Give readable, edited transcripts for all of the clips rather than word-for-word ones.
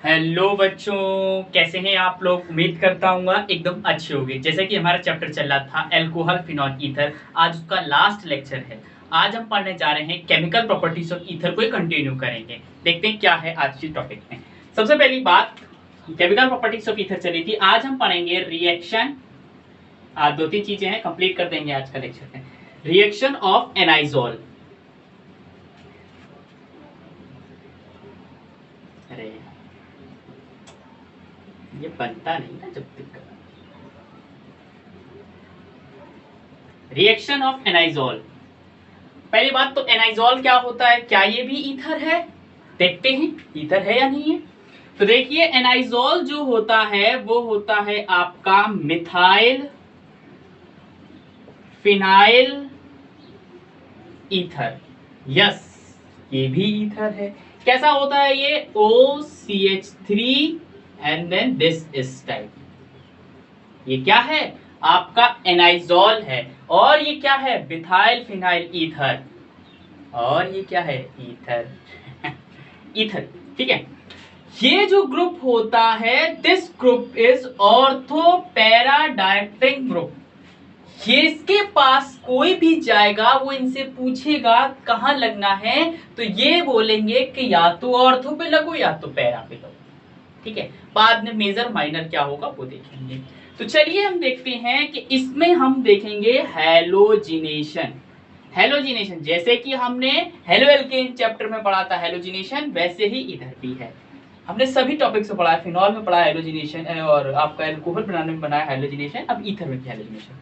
Hello बच्चों, कैसे हैं आप लोग। उम्मीद करता हूँ एकदम अच्छे होंगे। जैसे कि हमारा चैप्टर चल रहा था एल्कोहल फिनॉल ईथर, आज उसका लास्ट लेक्चर है। आज हम पढ़ने जा रहे हैं केमिकल प्रॉपर्टीज ऑफ ईथर को कंटिन्यू करेंगे। देखते हैं क्या है आज के टॉपिक में। सबसे पहली बात, केमिकल प्रॉपर्टीज ऑफ ईथर चली थी। आज हम पढ़ेंगे रिएक्शन। आज 2-3 चीजें हैं, कंप्लीट कर देंगे आज का लेक्चर में। Reaction of anisole. अरे ये बनता नहीं ना जब तक। Reaction of anisole. पहली बात तो एनाइजोल क्या होता है, क्या ये भी ईथर है। देखते हैं ईथर है या नहीं है। तो देखिए एनाइजोल जो होता है वो होता है आपका मिथाइल फिनाइल ईथर। यस, ये भी ईथर है। कैसा होता है ये, OCH3 and then this is type. ये क्या है आपका एनाइजोल है। और ये क्या है, मिथाइल फिनाइल ईथर। और ये क्या है, ईथर। ईथर, ठीक है। ये जो ग्रुप होता है, this group is ortho para directing group. ये इसके पास कोई भी जाएगा वो इनसे पूछेगा कहां लगना है, तो ये बोलेंगे कि या तो ऑर्थो पे लगो या तो पैरा पे लगो। ठीक है, बाद में मेजर माइनर क्या होगा वो देखेंगे। तो चलिए हम देखते हैं कि इसमें हम देखेंगे हैलोजिनेशन। हैलोजिनेशन जैसे कि हमने हेलो एल्केन चैप्टर में पढ़ा था हैलोजिनेशन, वैसे ही इधर भी है। हमने सभी टॉपिक से पढ़ा है, फिनॉल में पढ़ा हैलोजिनेशन और आपका एल्कोहल बनाने में बनाया हैलोजिनेशन, अब ईथर में भी हैलोजिनेशन।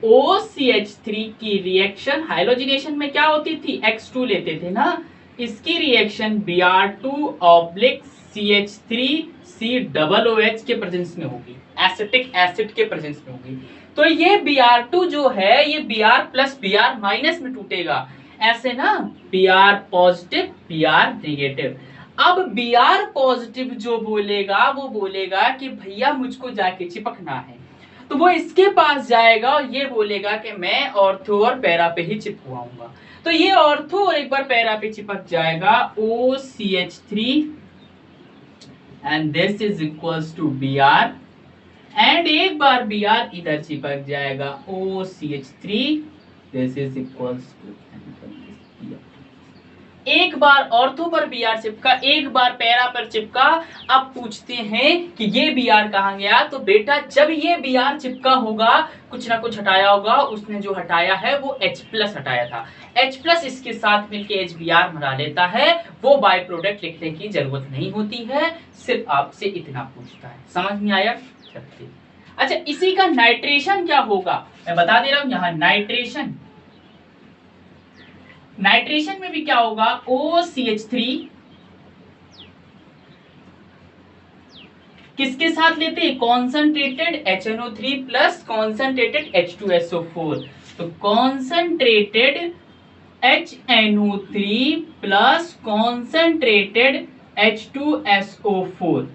OCH3 की रिएक्शन हाइलोजिनेशन में क्या होती थी, X2 लेते थे ना, इसकी रिएक्शन Br2 ऑब्लिक CH3COOH के प्रेजेंस में होगी, एसिटिक एसिड के प्रेजेंस में होगी। तो ये Br2 जो है ये Br प्लस Br माइनस में टूटेगा, ऐसे ना, Br पॉजिटिव Br नेगेटिव। अब Br पॉजिटिव जो बोलेगा वो बोलेगा कि भैया मुझको जाके चिपकना है, तो वो इसके पास जाएगा और ये बोलेगा कि मैं ऑर्थो और पैरा पे ही चिपकवाऊंगा। तो ये ऑर्थो और एक बार पैरा पे चिपक जाएगा, OCH3 and this is equals to Br, and एक बार Br इधर चिपक जाएगा, OCH3 this is equals to, एक बार ऑर्थो पर Br चिपका, एक बार पैरा पर चिपका। अब पूछते हैं कि ये Br कहां गया, तो बेटा जब ये Br चिपका होगा कुछ ना कुछ हटाया होगा, उसने जो हटाया है वो H प्लस हटाया था। H प्लस इसके साथ मिलके HBr बना लेता है, वो बाय प्रोडक्ट लिखने की जरूरत नहीं होती है, सिर्फ आपसे इतना पूछता है। समझ में आया। अच्छा, इसी का नाइट्रेशन क्या होगा मैं बता दे रहा हूं, यहाँ नाइट्रेशन, नाइट्रेशन में भी क्या होगा, OCH3 किसके साथ लेते हैं, concentrated HNO3 plus concentrated H2SO4। तो concentrated HNO3 plus concentrated H2SO4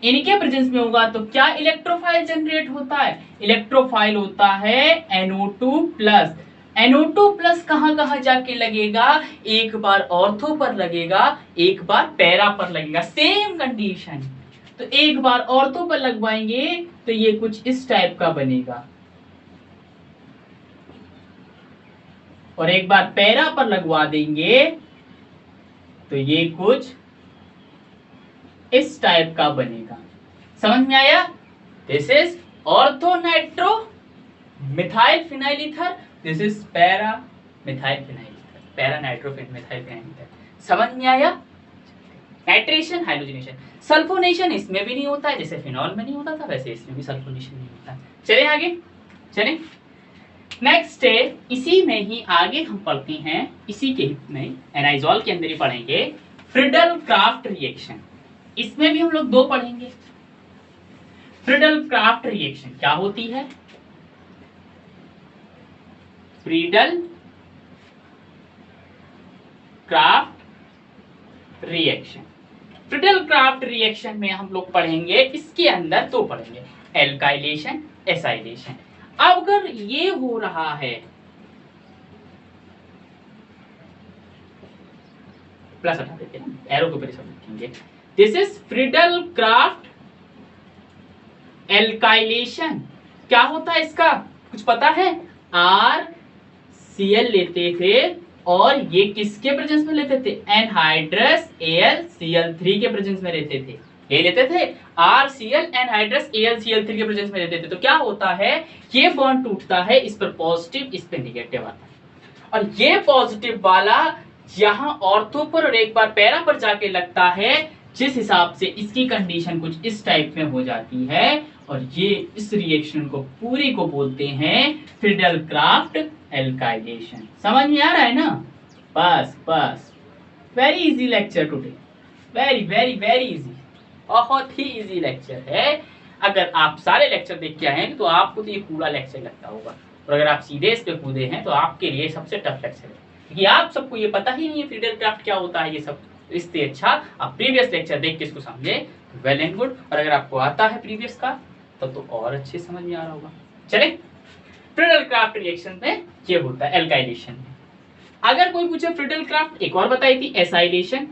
इनके प्रेजेंस में होगा, तो क्या इलेक्ट्रोफाइल जनरेट होता है, इलेक्ट्रोफाइल होता है NO2 प्लस। NO2 प्लस कहां कहां जाके लगेगा, एक बार ऑर्थो पर लगेगा, एक बार पैरा पर लगेगा, सेम कंडीशन। तो एक बार ऑर्थो पर लगवाएंगे तो ये कुछ इस टाइप का बनेगा, और एक बार पैरा पर लगवा देंगे तो ये कुछ इस टाइप का बनेगा। समझ में आया। This is ortho nitro methyl phenyl ether, this is para methyl phenyl ether, para nitro methyl phenyl ether. समझ में आया। नाइट्रेशन, हाइड्रोजनेशन, सल्फोनेशन इसमें भी नहीं होता है, जैसे फिनॉल में नहीं होता था वैसे इसमें भी सल्फोनेशन नहीं होता है। चले आगे, चले नेक्स्ट है, इसी में ही आगे हम पढ़ते हैं, इसी के में एनाइजोल के अंदर ही पढ़ेंगे फ्रिडल क्राफ्ट रिएक्शन। इसमें भी हम लोग 2 पढ़ेंगे। फ्रिडल क्राफ्ट रिएक्शन क्या होती है, Friedel craft reaction. Friedel Crafts reaction में हम लोग पढ़ेंगे, इसके अंदर 2 पढ़ेंगे, एल्काइलेशन, एसाइलेशन। अब अगर ये हो रहा है, प्लस हटा देते हैं, एरो के ऊपर सब लिखेंगे, this is Friedel craft alkylation. क्या होता है इसका कुछ पता है? RCl लेते थे और ये किसके प्रेजेंस में लेते थे? एनहाइड्रस AlCl3 के प्रेजेंस में लेते थे। ये लेते थे RCl एनहाइड्रस AlCl3 के प्रेजेंस में लेते थे। तो क्या होता है, ये बॉन्ड टूटता है, इस पर पॉजिटिव इस पर निगेटिव आता है, और ये पॉजिटिव वाला यहाँ ऑर्थो पर और एक बार पैरा पर जाके लगता है, जिस हिसाब से इसकी कंडीशन कुछ इस टाइप में हो जाती है, और ये इस रिएक्शन को पूरी को बोलते हैं फ्रीडल क्राफ्ट एल्काइलेशन। समझ में आ रहा है ना? बस बस, very easy lecture today, very very very easy, बहुत ही इजी लेक्चर है। अगर आप सारे लेक्चर देख के आए हैं तो आपको तो ये पूरा लेक्चर लगता होगा, और अगर आप सीधे इस पे कूदे हैं तो आपके लिए सबसे टफ लेक्चर है, क्योंकि आप सबको ये पता ही नहीं है फ्रीडल क्राफ्ट क्या होता है ये सब। इससे अच्छा आप प्रीवियस लेक्चर देख के इसको समझे, वेल एंड गुड। और अगर आपको आता है प्रीवियस का तब तो और अच्छे समझ में आ रहा होगा। चले, फ्रीडल क्राफ्ट रिएक्शन में ये होता है एल्काइलेशन में। अगर कोई पूछे फ्रीडल क्राफ्ट, एक और बताई थी एसाइलेशन,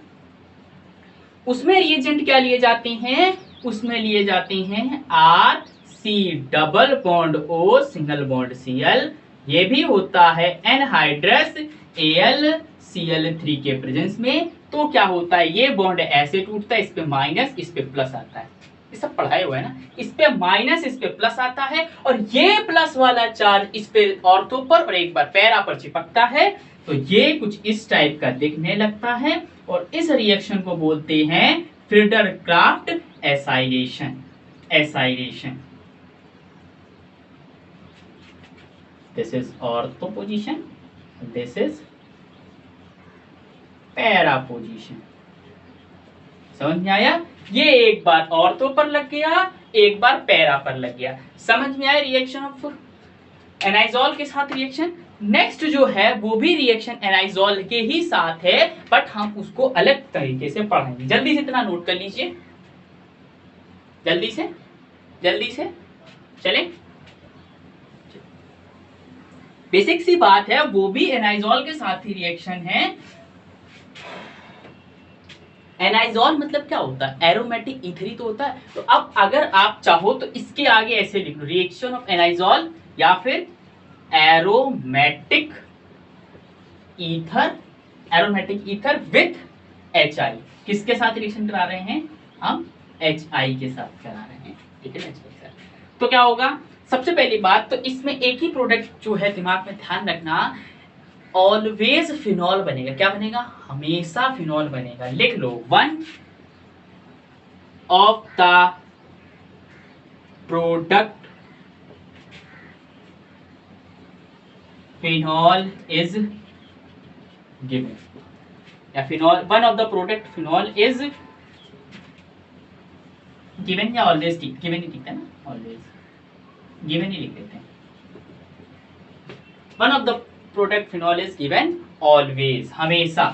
उसमें रिएजेंट क्या लिए जाते हैं? उसमें लिए जाते हैं RC double bond O single bond Cl। ये भी होता है एनहाइड्रस AlCl3 के प्रेजेंस में। तो क्या होता है, ये बॉन्ड ऐसे टूटता है, इस पे माइनस इस पे प्लस आता है, ये सब पढ़ाए हुआ है ना, इस पे माइनस इस पे प्लस आता है, और ये प्लस वाला चार्ज इस पे ऑर्थो पर और एक बार पैरा पर चिपकता है, तो ये कुछ इस टाइप का दिखने लगता है, और इस रिएक्शन को बोलते हैं Friedel Crafts acylation. Acylation, this is ortho position, this is para position. समझ में आया? ये एक बार ऑर्थो पर लग गया, एक बार पैरा पर लग गया। समझ में आया रिएक्शन ऑफ एनाइजोल के साथ रिएक्शन। नेक्स्ट जो है वो भी रिएक्शन एनाइजोल के ही साथ है, बट हम उसको अलग तरीके से पढ़ेंगे। जल्दी से इतना नोट कर लीजिए, जल्दी से चले। बेसिक सी बात है, वो भी एनाइजोल के साथ ही रिएक्शन है। एनाइजोल मतलब क्या होता है? एरोमेटिक ईथरी तो होता है। तो अब अगर आप चाहो तो इसके आगे ऐसे लिख लो, रिएक्शन ऑफ एनाइजोल या फिर aromatic ether, aromatic ether with HI। किसके साथ रिएक्शन करा रहे हैं हम? HI के साथ करा रहे हैं, ठीक है ना, HI के साथ। तो क्या होगा, सबसे पहली बात तो इसमें एक ही प्रोडक्ट जो है, दिमाग में ध्यान रखना, ऑलवेज फिनॉल बनेगा। क्या बनेगा? हमेशा फिनॉल बनेगा। लिख लो, one of the product phenol is given, या phenol, one of the product phenol is given, या ऑलवेज गिवन ही लिखते हैं ना, ऑलवेज गिवन ही लिख देते हैं। One of the product phenol is given always, हमेशा,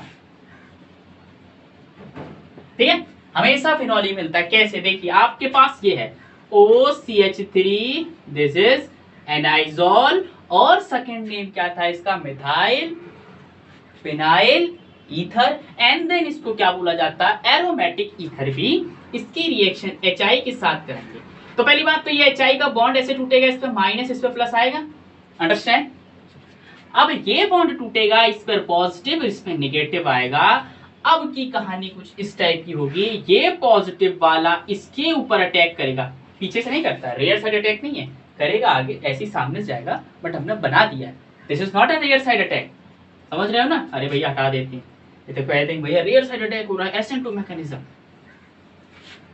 ठीक है, हमेशा फिनॉल ही मिलता है। कैसे? देखिए, आपके पास ये है OCH3, दिस इज एनाइजोल, और सेकेंड नेम क्या था इसका? Methyl phenyl ether, and then इसको क्या बोला जाता है? एरोमेटिक ईथर भी। इसकी रिएक्शन HI के साथ करेंगे। तो पहली बात तो ये HI का बॉन्ड ऐसे टूटेगा, इस पे माइनस इस पे प्लस आएगा, अंडरस्टैंड? अब ये बॉन्ड टूटेगा, इस पर पॉजिटिव इस पे नेगेटिव आएगा। अब की कहानी कुछ इस टाइप की होगी, ये पॉजिटिव वाला इसके ऊपर अटैक करेगा, पीछे से नहीं करता, रेयर साइड अटैक नहीं है, करेगा आगे ऐसे सामने से जाएगा, बट हमने बना दिया है, this is not a rear side attack. समझ रहे हो ना? अरे भैया हटा देते हैं, ये तो कहते हैं भैया रेयर साइड अटैक हो रहा है, SN2 मैकेनिज्म।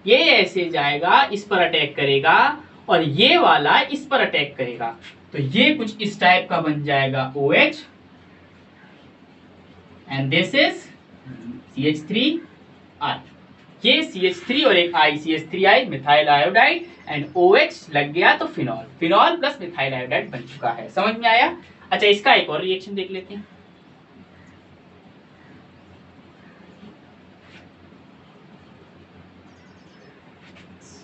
ये ऐसे जाएगा, इस पर अटैक करेगा, और ये वाला इस पर अटैक करेगा, तो ये कुछ इस टाइप का बन जाएगा OH, and this is CH3I। ये CH3 और एक I, CH3I methyl iodide, and OH लग गया तो phenol, phenol plus methyl iodide बन चुका है। समझ में आया? अच्छा, इसका एक और रिएक्शन देख लेते हैं।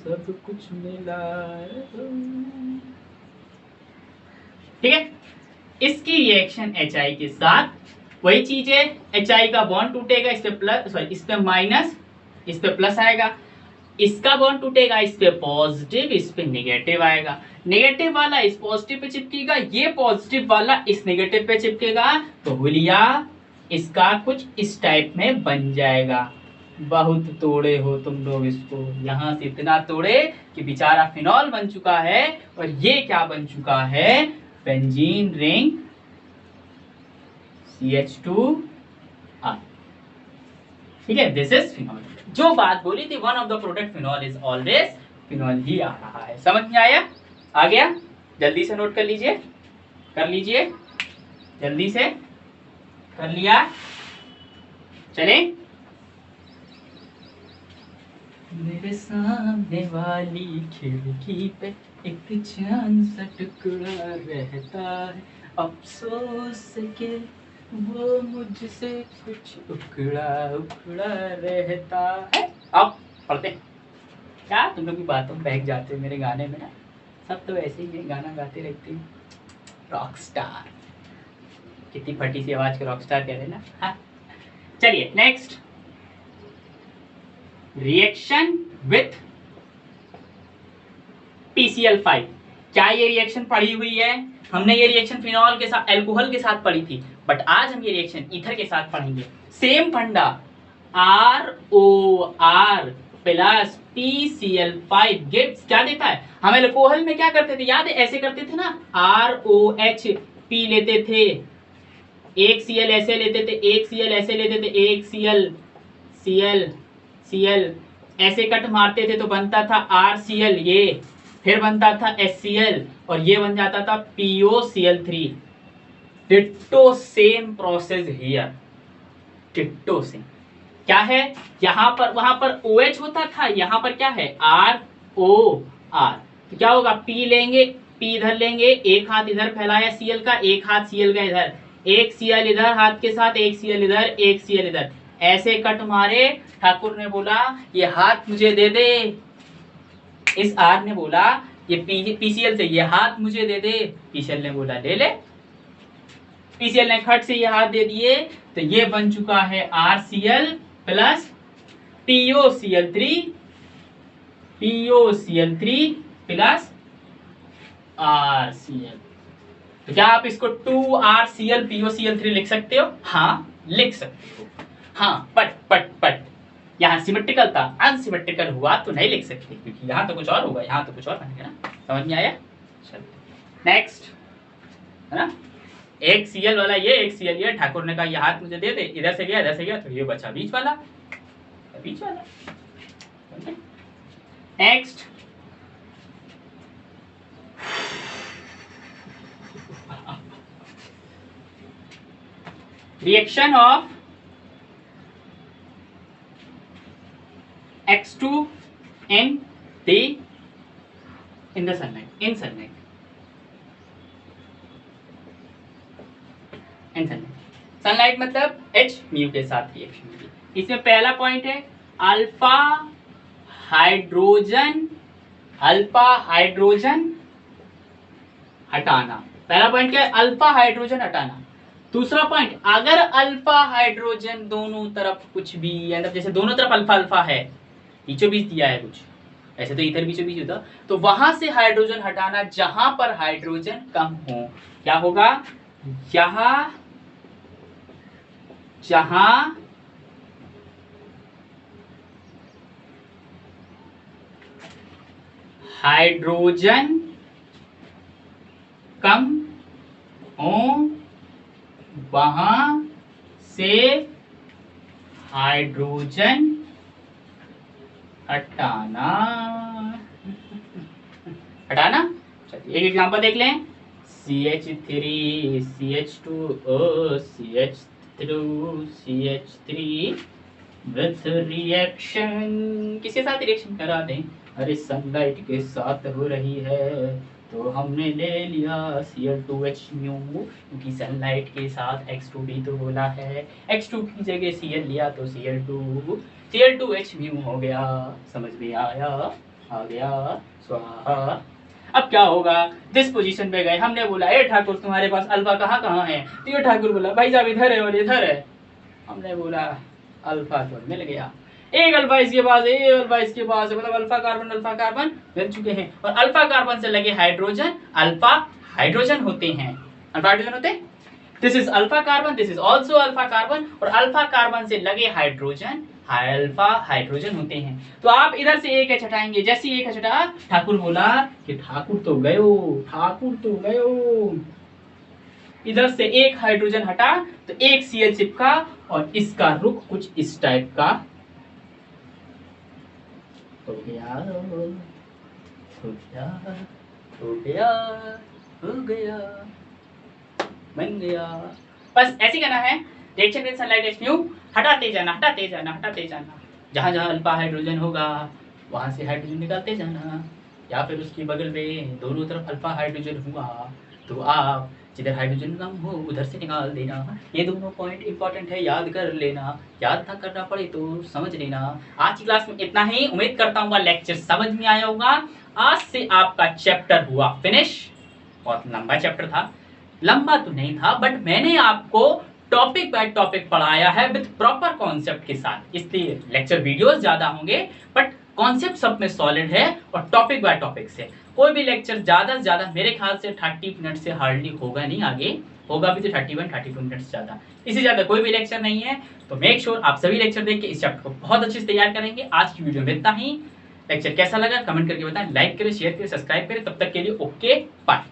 सब कुछ मिला, ठीक है। इसकी रिएक्शन HI के साथ वही चीज है, HI का बॉन्ड टूटेगा, इस पे प्लस, सॉरी इस पे माइनस, इस पे प्लस आएगा, इसका बॉन्ड टूटेगा, इस पे पॉजिटिव, इस पे नेगेटिव आएगा, नेगेटिव वाला इस पॉजिटिव पे चिपकेगा, ये पॉजिटिव वाला इस नेगेटिव पे चिपकेगा, तो हुलिया इसका कुछ इस टाइप में बन जाएगा। बहुत तोड़े हो तुम लोग इसको, यहां से इतना तोड़े कि बेचारा फिनॉल बन चुका है, और ये क्या बन चुका है, बेंजीन रिंग CH2R। ठीक है, दिस इज फिनॉल। जो बात बोली थी one of the product phenol is always phenol ही आ रहा है। समझ में आया? आ गया? जल्दी से नोट कर लीजिए, कर लीजिए, जल्दी से कर लिया। चले, मेरे सामने वाली खिड़की पे एक चांद सा टुकड़ा रहता है, अफसोस के वो मुझसे कुछ उखड़ा उखड़ा रहता है। अब पढ़ते हैं। क्या तुम लोग की बातों में बहक जाते हो मेरे गाने में ना, सब तो ऐसे ही गाना गाते रहते हैं। रॉक स्टार, कितनी फटी सी आवाज के रॉक स्टार कह रहे ना। हाँ, चलिए नेक्स्ट, रिएक्शन विथ PCl5। क्या ये रिएक्शन पढ़ी हुई है? हमने ये रिएक्शन फिनॉल के साथ, अल्कोहल के साथ पढ़ी थी, बट आज हम ये रिएक्शन ईथर के साथ पढ़ेंगे। सेम फंडा, ROR प्लस PCl5 गिव्स क्या देता है? हम अल्कोहल में क्या करते थे, याद है? ऐसे करते थे ना, ROH P लेते थे, एक Cl ऐसे लेते थे, एक Cl ऐसे लेते थे, एक Cl ऐसे कट मारते थे तो बनता था RCl, ये फिर बनता था HCl, और ये बन जाता था POCl3। Ditto same process here, ditto same. क्या है, यहाँ पर वहां पर OH होता था, यहाँ पर क्या है, ROR। तो क्या होगा, P लेंगे, P इधर लेंगे, एक हाथ इधर फैलाया Cl का, एक हाथ Cl का इधर, एक Cl इधर हाथ के साथ, एक Cl इधर, एक Cl इधर, ऐसे कट मारे। ठाकुर ने बोला ये हाथ मुझे दे दे, इस R ने बोला ये PCl से ये हाथ मुझे दे दे, PCl ने बोला ले ले, PCl ने खट से ये हाथ दे दिए, तो ये बन चुका है RCl plus POCl3 plus RCl। तो क्या आप इसको 2RCl POCl3 लिख सकते हो? हाँ लिख सकते हो। हाँ, बट यहाँ सिमेट्रिकल था, अनसिमेट्रिकल हुआ तो नहीं लिख सकते, क्योंकि यहाँ तो कुछ और होगा, यहाँ तो कुछ और बनेगा ना। समझ में आया? चलो नेक्स्ट, है ना, एक Cl वाला ये, एक Cl ये, ठाकुर ने कहा ये हाथ मुझे दे दे, इधर से गया, तो ये बचा बीच वाला। Next, reaction of X2 in the sunlight, in sunlight, sunlight मतलब H म्यू के साथ रिएक्शन की। इसमें पहला पॉइंट है अल्फा हाइड्रोजन हटाना। पहला पॉइंट क्या है, अल्फा हाइड्रोजन हटाना। दूसरा पॉइंट, अगर अल्फा हाइड्रोजन दोनों तरफ कुछ भी, मतलब जैसे दोनों तरफ अल्फा अल्फा है, बीचों बीच दिया है कुछ, ऐसे तो इधर बीचों बीच होता, तो वहां से हाइड्रोजन हटाना जहां पर हाइड्रोजन कम हो। क्या होगा, जहां हाइड्रोजन कम हो वहां से हाइड्रोजन हटाना। चलिए एक एग्जांपल देख लें, CH3 CH2O CH2 CH3 with reaction, किसके साथ रिएक्शन करा दें, अरे सनलाइट के साथ हो रही है, तो हमने ले लिया Cl2H म्यू, क्योंकि सनलाइट के साथ X2 भी तो बोला है, X2 की जगह Cl लिया तो Cl2H म्यू हो गया। समझ में आया? आ गया, स्वाहा। अब क्या होगा, जिस पोजीशन पे गए, हमने बोला ए ठाकुर तुम्हारे पास अल्फा कहाँ है, तो ये ठाकुर बोला भाई साहब इधर है और इधर है। हमने बोला अल्फा तो मिल गया, एक अल्फा इसके पास, एक अल्फा इसके पास है, मतलब अल्फा कार्बन मिल चुके हैं। और अल्फा कार्बन से लगे हाइड्रोजन अल्फा हाइड्रोजन होते हैं, अल्फा हाइड्रोजन होते हैं। This is alpha carbon, this is also alpha carbon, और अल्फा कार्बन से लगे हाइड्रोजन अल्फा हाइड्रोजन होते हैं। तो आप इधर से एक एच हटाएंगे, जैसे एक एच हटा ठाकुर बोला कि ठाकुर तो गयो, ठाकुर तो गयो। इधर से एक हाइड्रोजन हटा तो एक Cl चिपका, और इसका रुख कुछ इस टाइप का हो गया, हो गया, हो गया, हो गया, बन गया। बस ऐसे करना है। रिएक्शन विद सनलाइट H हटाते जाना, हटाते जाना, हटाते जाना। जहां जहां अल्फा हाइड्रोजन होगा वहां से हाइड्रोजन निकालते जाना, या फिर उसके बगल में दोनों तरफ अल्फा हाइड्रोजन हुआ तो आप जिधर हाइड्रोजन कम हो उधर से निकाल देना। ये दोनों पॉइंट इंपॉर्टेंट है, याद कर लेना। याद ना करना पड़े तो समझ लेना। आज की क्लास में इतना ही। उम्मीद करता हूँ लेक्चर समझ में आया होगा। आज से आपका चैप्टर हुआ फिनिश। बहुत लंबा चैप्टर था, लंबा तो नहीं था, बट मैंने आपको टॉपिक बाय टॉपिक पढ़ाया है विद प्रॉपर कॉन्सेप्ट के साथ, इसलिए लेक्चर वीडियोस ज्यादा होंगे बट कॉन्सेप्ट सब में सॉलिड है और टॉपिक बाय टॉपिक से। कोई भी लेक्चर ज्यादा से ज्यादा मेरे ख्याल से 30 मिनट से हार्डली होगा नहीं, आगे होगा भी तो 31-32 मिनट से ज्यादा, इससे ज्यादा कोई भी लेक्चर नहीं है। तो मेक श्योर आप सभी लेक्चर देख के इस चैप्टर को बहुत अच्छे से तैयार करेंगे। आज की वीडियो में इतना ही। लेक्चर कैसा लगा कमेंट करके बताएं, लाइक करें, शेयर करें, सब्सक्राइब करें। तब तक के लिए ओके बाय।